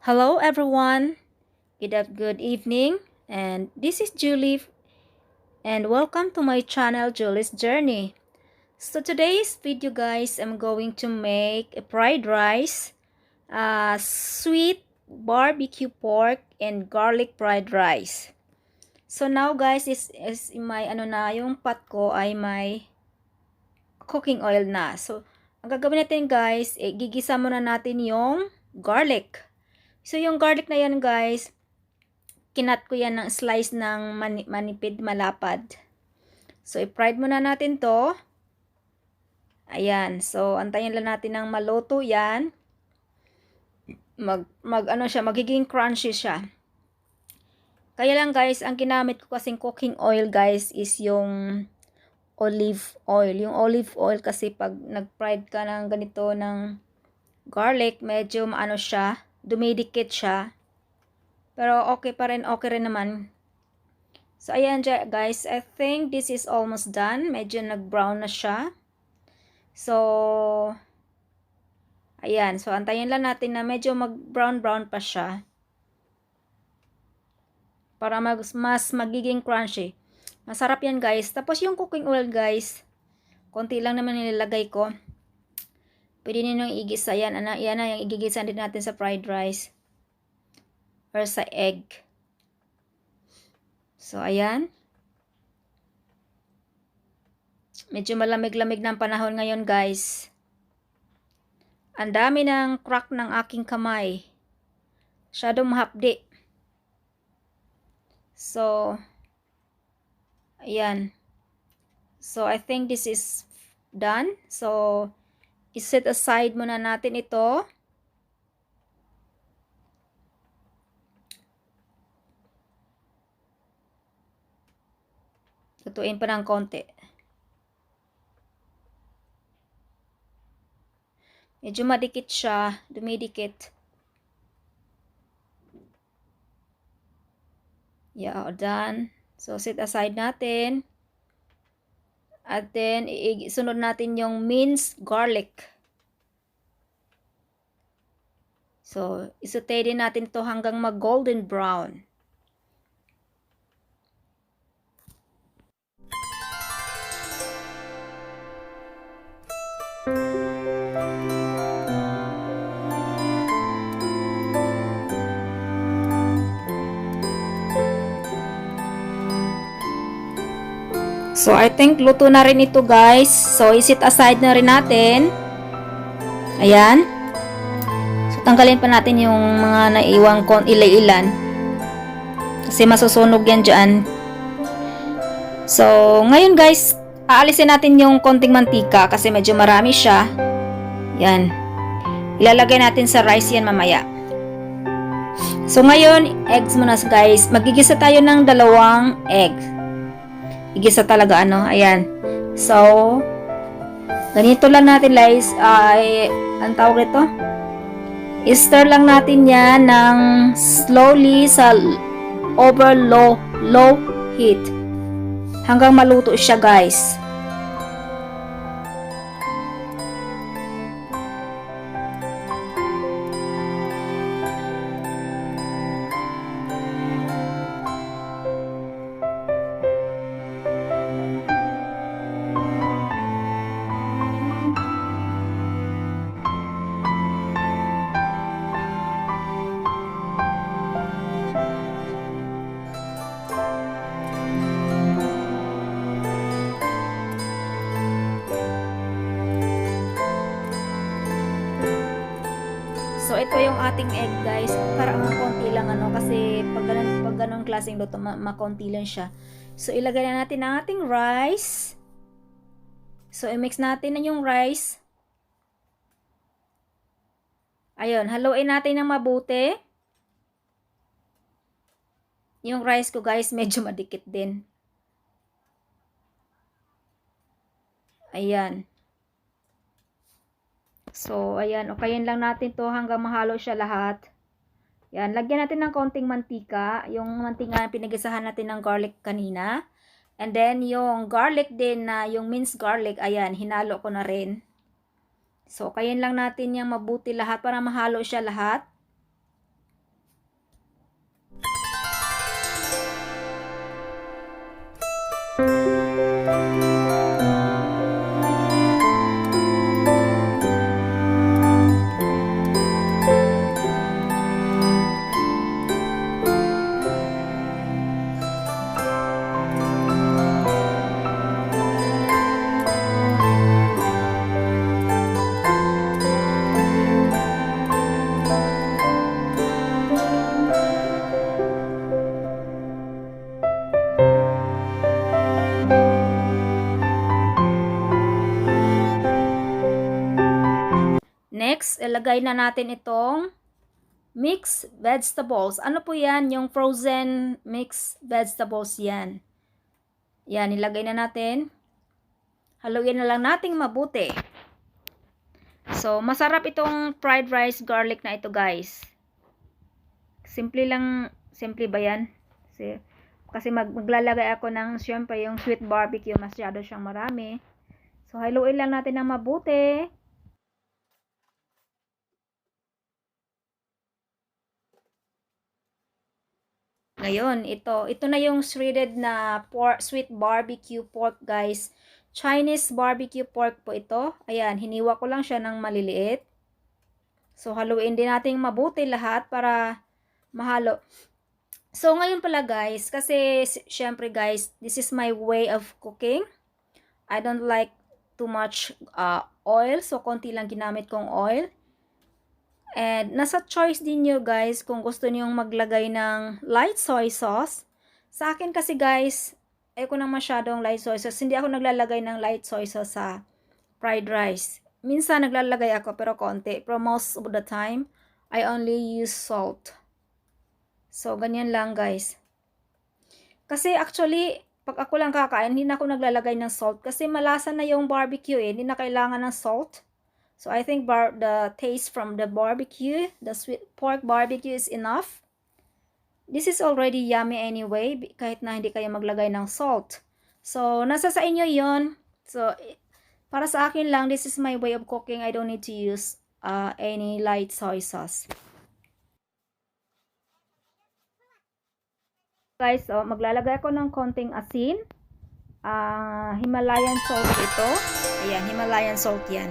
Hello everyone. Good evening. And this is Julie and welcome to my channel Julie's Journey. So today's video guys, I'm going to make a fried rice, sweet barbecue pork and garlic fried rice. So now guys, is may yung pot ko ay may cooking oil na. So ang gagawin natin guys, gigisa muna natin yung garlic. So yung garlic na yan guys, kinat ko yan ng slice ng manipid, malapad. So, i-fried muna natin to. Ayan. So, antayin lang natin ng maluto yan. Magiging crunchy siya. Kaya lang guys, ang ginamit ko kasing cooking oil guys is yung olive oil. Yung olive oil kasi pag nag-fried ka ng ganito ng garlic, medyo maano siya, dumidikit siya. Pero okay rin naman. So, ayan guys, I think this is almost done. Medyo nag-brown na siya. So, ayan. So, antayin lang natin na medyo mag-brown pa siya. Para mas magiging crunchy. Masarap yan guys. Tapos yung cooking oil guys, konti lang naman nilalagay ko. Pwede ninyong igisa yan. Yan na yung igigisa din natin sa fried rice. Or sa egg. So, ayan. Medyo malamig-lamig ng panahon ngayon, guys. Ang dami ng crack ng aking kamay. Masyadong mahapdi. So, ayan. So, I think this is done. So, iset aside muna natin ito. Lutuin pa ng konti. Medyo madikit siya, dumidikit. Yeah, done. So, set aside natin. At then, sunod natin yung minced garlic. So, isaute din natin to hanggang mag-golden brown. So, I think luto na rin ito guys. So, isit aside na rin natin. Ayan. So, tanggalin pa natin yung mga naiwang ilan. Kasi masusunog yan dyan. So, ngayon guys, aalisin natin yung konting mantika kasi medyo marami siya. Yan. Ilalagay natin sa rice yan mamaya. So, ngayon, eggs muna guys. Magigisa tayo ng 2 eggs. Igisa talaga ayan. So, ganito lang natin guys, ang tawag ito, i-stir lang natin yan ng slowly sa over low heat hanggang maluto siya guys. So, ito yung ating egg guys. Parang konti lang kasi pag ganun klaseng luto, makonti lang siya. So, ilagay na natin ang ating rice. So, i-mix natin na yung rice. Ayun, haluin natin ng mabuti. Yung rice ko guys, medyo madikit din. Ayan. So, ayan. Okayin lang natin to hanggang mahalo siya lahat. Yan. Lagyan natin ng konting mantika. Yung mantika na pinagisahan natin ng garlic kanina. And then, yung garlic din na, yung minced garlic, ayan, hinalo ko na rin. So, okayin lang natin yung mabuti lahat para mahalo siya lahat. Next, ilagay na natin itong mixed vegetables. Ano po yan? Yung frozen mixed vegetables yan. Yan, ilagay na natin. Haluin na lang nating mabuti. So, masarap itong fried rice garlic na ito, guys. Simple lang, simple ba yan? Kasi maglalagay ako ng, syempre, yung sweet barbecue, masyado siyang marami. So, haluin lang natin ng mabuti. Ngayon, ito na yung shredded na sweet barbecue pork, guys. Chinese barbecue pork po ito. Ayan, hiniwa ko lang siya ng maliliit. So, haluin din natin mabuti lahat para mahalo. So, ngayon pala guys, kasi syempre guys, this is my way of cooking. I don't like too much oil. So, konti lang ginamit kong oil. And nasa choice din nyo guys kung gusto nyo maglagay ng light soy sauce. Sa akin kasi guys, ayoko nang masyadong light soy sauce. Hindi ako naglalagay ng light soy sauce sa fried rice. Minsan naglalagay ako pero konti. Pero most of the time, I only use salt. So, ganyan lang guys. Kasi actually, pag ako lang kakain, hindi na ako naglalagay ng salt. Kasi malasa na yung barbecue eh. Hindi na kailangan ng salt. So, I think the taste from the barbecue, the sweet pork barbecue is enough. This is already yummy anyway, kahit na hindi kayo maglagay ng salt. So, nasa sa inyo yon. So, para sa akin lang, this is my way of cooking. I don't need to use any light soy sauce. Guys, so, maglalagay ako ng konting asin. Himalayan salt ito. Ayan, Himalayan salt yan.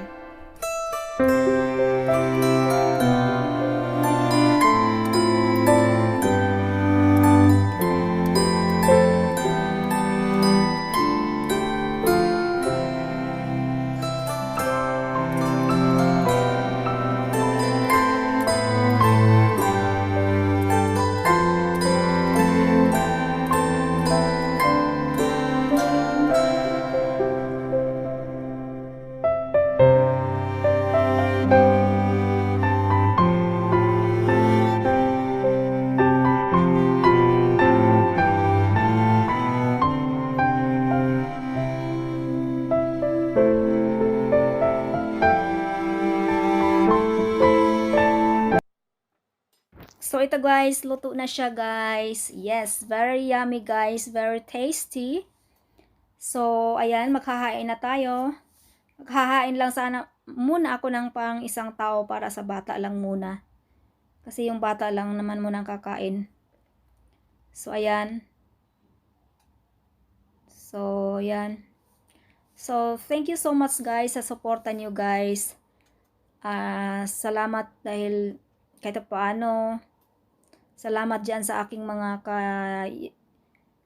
So, ito guys, luto na siya guys. Yes, very yummy guys, very tasty. So, ayan, maghahain na tayo. Maghahain lang sana muna ako ng pang isang tao para sa bata lang muna. Kasi yung bata lang naman muna kakain. So, ayan. So, ayan. So, thank you so much guys sa suporta nyo guys. Salamat dahil kahit paano. Salamat dyan sa aking mga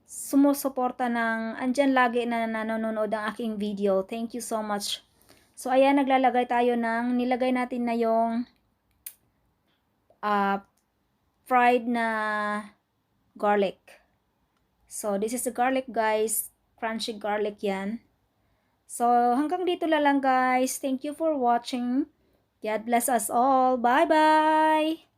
sumusuporta ng andyan lagi na nanonood ang aking video. Thank you so much. So, ayan, nilagay natin na yung fried na garlic. So, this is the garlic guys. Crunchy garlic yan. So, hanggang dito lang guys. Thank you for watching. God bless us all. Bye-bye!